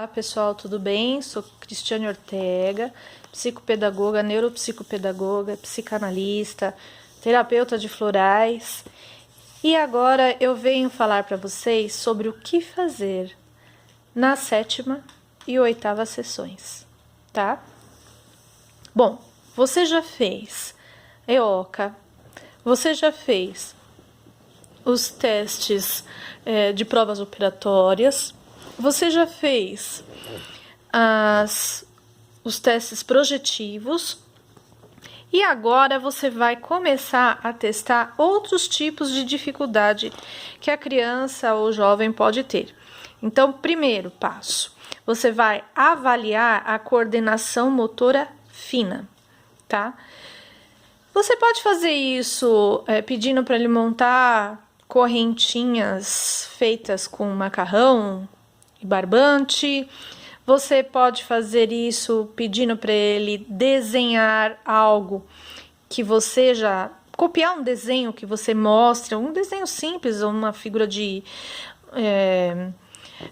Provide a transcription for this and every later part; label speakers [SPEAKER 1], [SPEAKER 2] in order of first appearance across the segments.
[SPEAKER 1] Olá pessoal, tudo bem? Sou Cristiane Ortega, psicopedagoga, neuropsicopedagoga, psicanalista, terapeuta de florais. E agora eu venho falar para vocês sobre o que fazer na 7ª e 8ª sessões, tá? Bom, você já fez EOCA, você já fez os testes de provas operatórias, você já fez os testes projetivos e agora você vai começar a testar outros tipos de dificuldade que a criança ou jovem pode ter. Então, primeiro passo, você vai avaliar a coordenação motora fina, tá? Você pode fazer isso pedindo para ele montar correntinhas feitas com macarrão e barbante. Você pode fazer isso pedindo para ele desenhar algo que você já... copiar um desenho que você mostra, um desenho simples, ou uma figura de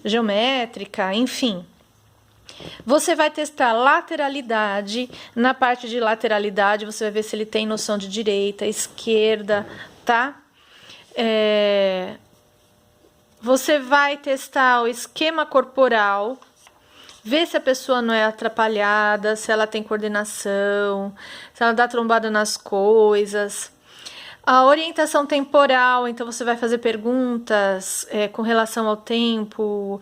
[SPEAKER 1] geométrica, enfim. Você vai testar lateralidade. Na parte de lateralidade, você vai ver se ele tem noção de direita, esquerda, tá? Você vai testar o esquema corporal, ver se a pessoa não é atrapalhada, se ela tem coordenação, se ela dá trombada nas coisas. A orientação temporal, então você vai fazer perguntas com relação ao tempo,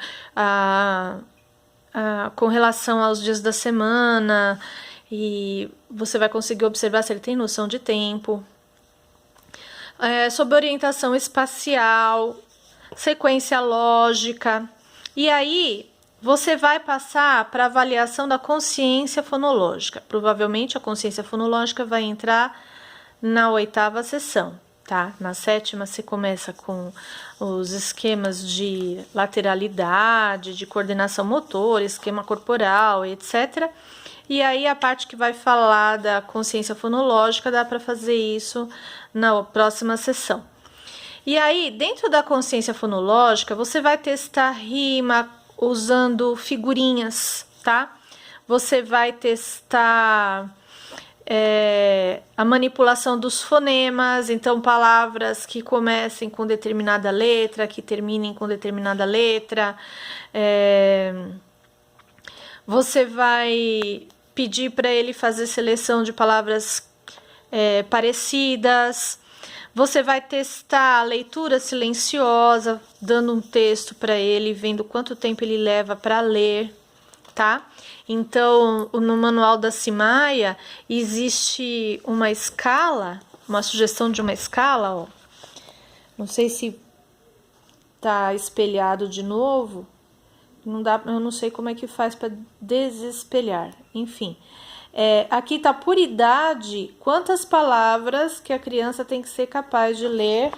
[SPEAKER 1] com relação aos dias da semana, e você vai conseguir observar se ele tem noção de tempo. Sobre orientação espacial, sequência lógica, e aí você vai passar para avaliação da consciência fonológica. Provavelmente a consciência fonológica vai entrar na 8ª sessão, tá? Na 7ª você começa com os esquemas de lateralidade, de coordenação motora, esquema corporal, etc. E aí a parte que vai falar da consciência fonológica dá para fazer isso na próxima sessão. E aí, dentro da consciência fonológica, você vai testar rima usando figurinhas, tá? Você vai testar a manipulação dos fonemas, então palavras que comecem com determinada letra, que terminem com determinada letra. Você vai pedir para ele fazer seleção de palavras parecidas. Você vai testar a leitura silenciosa, dando um texto para ele, vendo quanto tempo ele leva para ler, tá? Então, no manual da Simaia, existe uma escala, uma sugestão de uma escala, ó. Não sei se tá espelhado de novo. Não dá, eu não sei como é que faz para desespelhar. Enfim, aqui tá por idade, quantas palavras que a criança tem que ser capaz de ler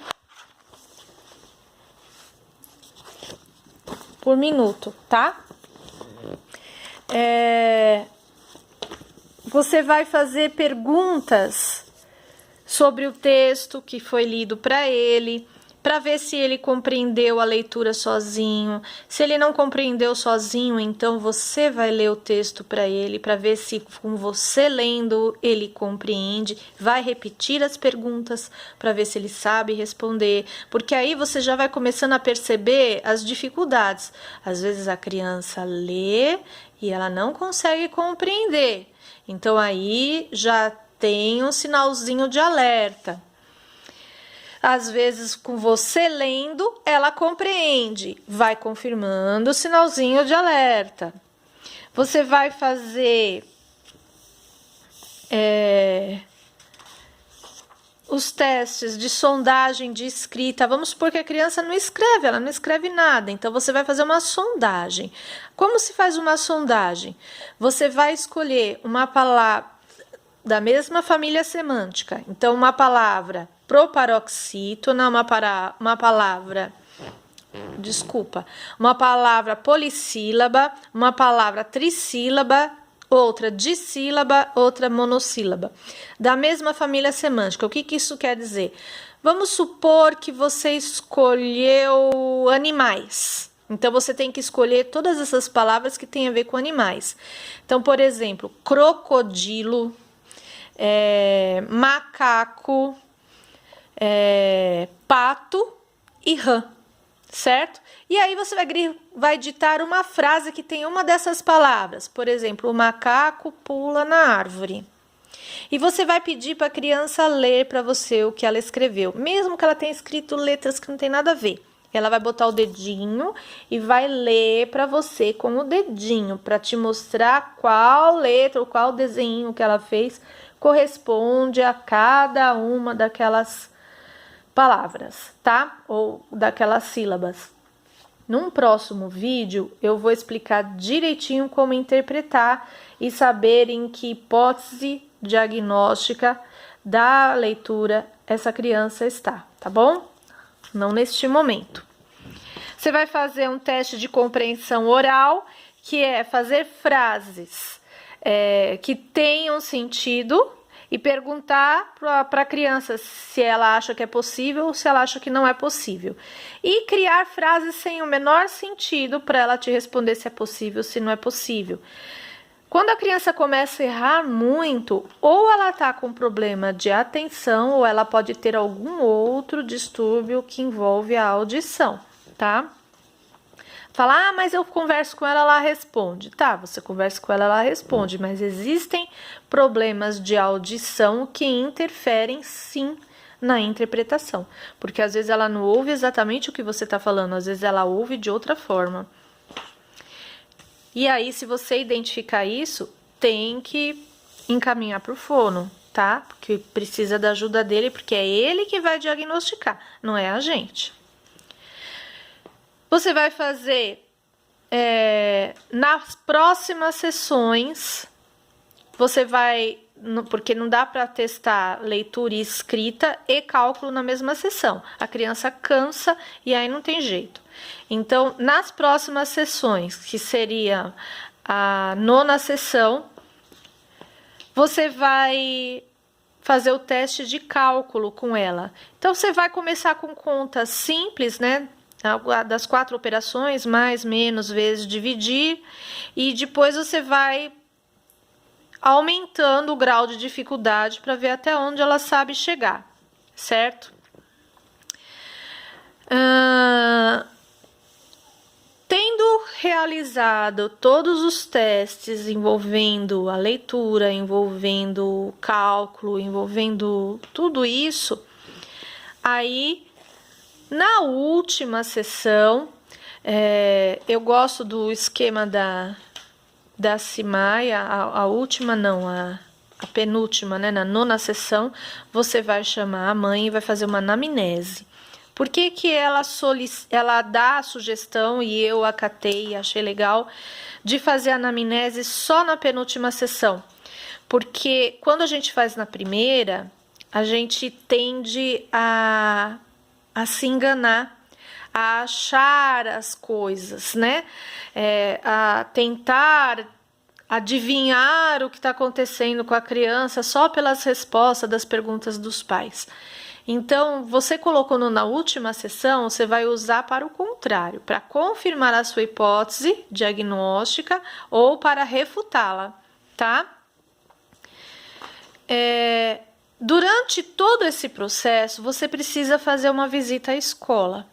[SPEAKER 1] por minuto, tá? Você vai fazer perguntas sobre o texto que foi lido para ele, para ver se ele compreendeu a leitura sozinho. Se ele não compreendeu sozinho, então você vai ler o texto para ele, para ver se com você lendo ele compreende. Vai repetir as perguntas para ver se ele sabe responder, porque aí você já vai começando a perceber as dificuldades. Às vezes a criança lê e ela não consegue compreender, então aí já tem um sinalzinho de alerta. Às vezes, com você lendo, ela compreende. Vai confirmando o sinalzinho de alerta. Você vai fazer os testes de sondagem de escrita. Vamos supor que a criança não escreve, ela não escreve nada. Então, você vai fazer uma sondagem. Como se faz uma sondagem? Você vai escolher uma palavra da mesma família semântica. Então, uma palavra proparoxítona, uma palavra polissílaba, uma palavra trissílaba, outra dissílaba, outra monossílaba. Da mesma família semântica. O que isso quer dizer? Vamos supor que você escolheu animais. Então, você tem que escolher todas essas palavras que têm a ver com animais. Então, por exemplo, crocodilo, macaco, pato e rã, certo? E aí você vai ditar uma frase que tem uma dessas palavras. Por exemplo, o macaco pula na árvore. E você vai pedir para a criança ler para você o que ela escreveu, mesmo que ela tenha escrito letras que não tem nada a ver. Ela vai botar o dedinho e vai ler para você com o dedinho, para te mostrar qual letra ou qual desenho que ela fez corresponde a cada uma daquelas palavras, tá? Ou daquelas sílabas. Num próximo vídeo, eu vou explicar direitinho como interpretar e saber em que hipótese diagnóstica da leitura essa criança está, tá bom? Não neste momento. Você vai fazer um teste de compreensão oral, que é fazer frases que tenham sentido e perguntar para a criança se ela acha que é possível ou se ela acha que não é possível. E criar frases sem o menor sentido para ela te responder se é possível ou se não é possível. Quando a criança começa a errar muito, ou ela está com problema de atenção, ou ela pode ter algum outro distúrbio que envolve a audição, tá? Fala, mas eu converso com ela, ela responde. Tá, você conversa com ela, ela responde, mas existem problemas de audição que interferem, sim, na interpretação. Porque às vezes ela não ouve exatamente o que você está falando, às vezes ela ouve de outra forma. E aí, se você identificar isso, tem que encaminhar para o fono, tá? Porque precisa da ajuda dele, porque é ele que vai diagnosticar, não é a gente. Você vai fazer nas próximas sessões, você vai, porque não dá para testar leitura e escrita e cálculo na mesma sessão. A criança cansa e aí não tem jeito. Então, nas próximas sessões, que seria a 9ª sessão, você vai fazer o teste de cálculo com ela. Então, você vai começar com contas simples, né? Das 4 operações, mais, menos, vezes, dividir. E depois você vai aumentando o grau de dificuldade para ver até onde ela sabe chegar, certo? Tendo realizado todos os testes envolvendo a leitura, envolvendo o cálculo, envolvendo tudo isso, aí na última sessão, eu gosto do esquema da Simaia, a última não, a penúltima, né? Na 9ª sessão, você vai chamar a mãe e vai fazer uma anamnese. Por que que ela dá a sugestão, e eu acatei e achei legal, de fazer a anamnese só na penúltima sessão? Porque quando a gente faz na primeira, a gente tende a se enganar, a achar as coisas, né? A tentar adivinhar o que está acontecendo com a criança só pelas respostas das perguntas dos pais. Então, você colocou na última sessão, você vai usar para o contrário, para confirmar a sua hipótese diagnóstica ou para refutá-la, tá? Durante todo esse processo, você precisa fazer uma visita à escola.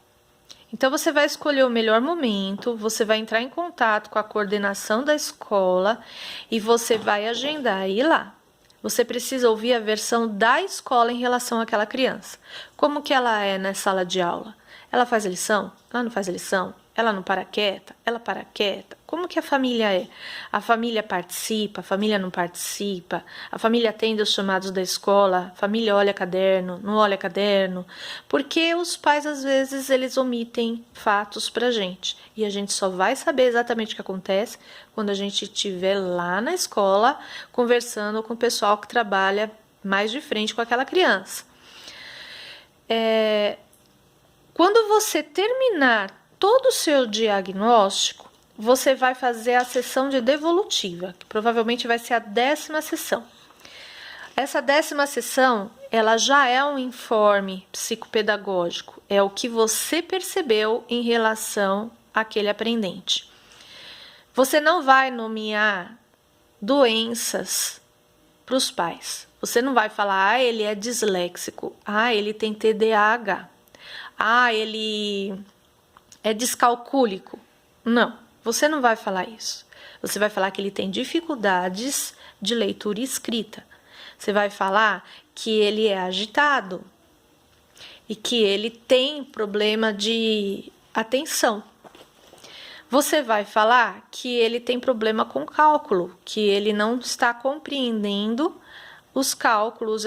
[SPEAKER 1] Então, você vai escolher o melhor momento, você vai entrar em contato com a coordenação da escola e você vai agendar e ir lá. Você precisa ouvir a versão da escola em relação àquela criança. Como que ela é na sala de aula? Ela faz lição? Ela não faz lição? Ela não para quieta? Ela para quieta? Como que a família é? A família participa? A família não participa? A família atende os chamados da escola? A família olha caderno? Não olha caderno? Porque os pais, às vezes, eles omitem fatos pra gente. E a gente só vai saber exatamente o que acontece quando a gente estiver lá na escola conversando com o pessoal que trabalha mais de frente com aquela criança. Quando você terminar todo o seu diagnóstico, você vai fazer a sessão de devolutiva, que provavelmente vai ser a 10ª sessão. Essa 10ª sessão, ela já é um informe psicopedagógico, é o que você percebeu em relação aquele aprendente. Você não vai nomear doenças para os pais. Você não vai falar, ele é disléxico, ele tem TDAH, ele é descalcúlico. Não, você não vai falar isso. Você vai falar que ele tem dificuldades de leitura e escrita. Você vai falar que ele é agitado e que ele tem problema de atenção. Você vai falar que ele tem problema com cálculo, que ele não está compreendendo os cálculos,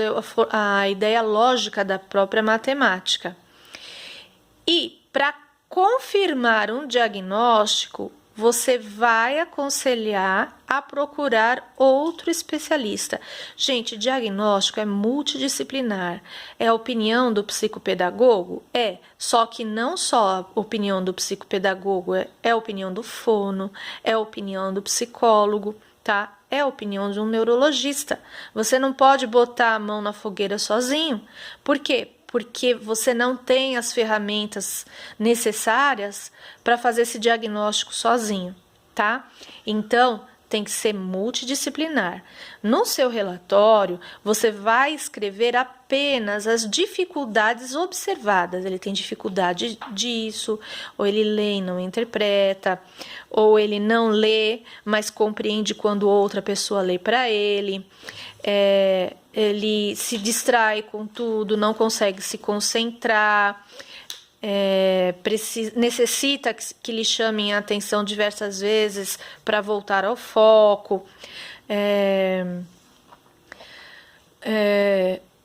[SPEAKER 1] a ideia lógica da própria matemática. E para confirmar um diagnóstico, você vai aconselhar a procurar outro especialista. Gente, diagnóstico é multidisciplinar. É a opinião do psicopedagogo? Só que não só a opinião do psicopedagogo, é a opinião do fono, é a opinião do psicólogo, tá? É a opinião de um neurologista. Você não pode botar a mão na fogueira sozinho. Por quê? Porque você não tem as ferramentas necessárias para fazer esse diagnóstico sozinho, tá? Então, tem que ser multidisciplinar. No seu relatório, você vai escrever apenas as dificuldades observadas. Ele tem dificuldade disso, ou ele lê e não interpreta, ou ele não lê, mas compreende quando outra pessoa lê para ele. Ele se distrai com tudo, não consegue se concentrar, necessita que lhe chamem a atenção diversas vezes para voltar ao foco,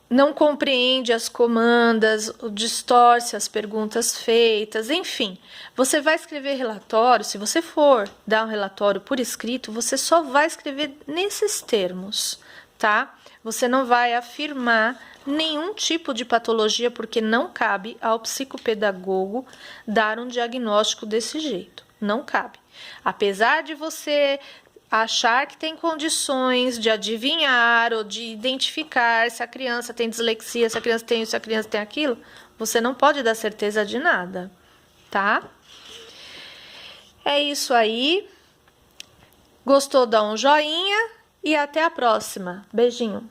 [SPEAKER 1] não compreende as comandas, distorce as perguntas feitas, enfim. Você vai escrever relatório, se você for dar um relatório por escrito, você só vai escrever nesses termos, tá? Você não vai afirmar nenhum tipo de patologia, porque não cabe ao psicopedagogo dar um diagnóstico desse jeito. Não cabe. Apesar de você achar que tem condições de adivinhar ou de identificar se a criança tem dislexia, se a criança tem isso, se a criança tem aquilo, você não pode dar certeza de nada, tá? É isso aí. Gostou? Dá um joinha. E até a próxima. Beijinho.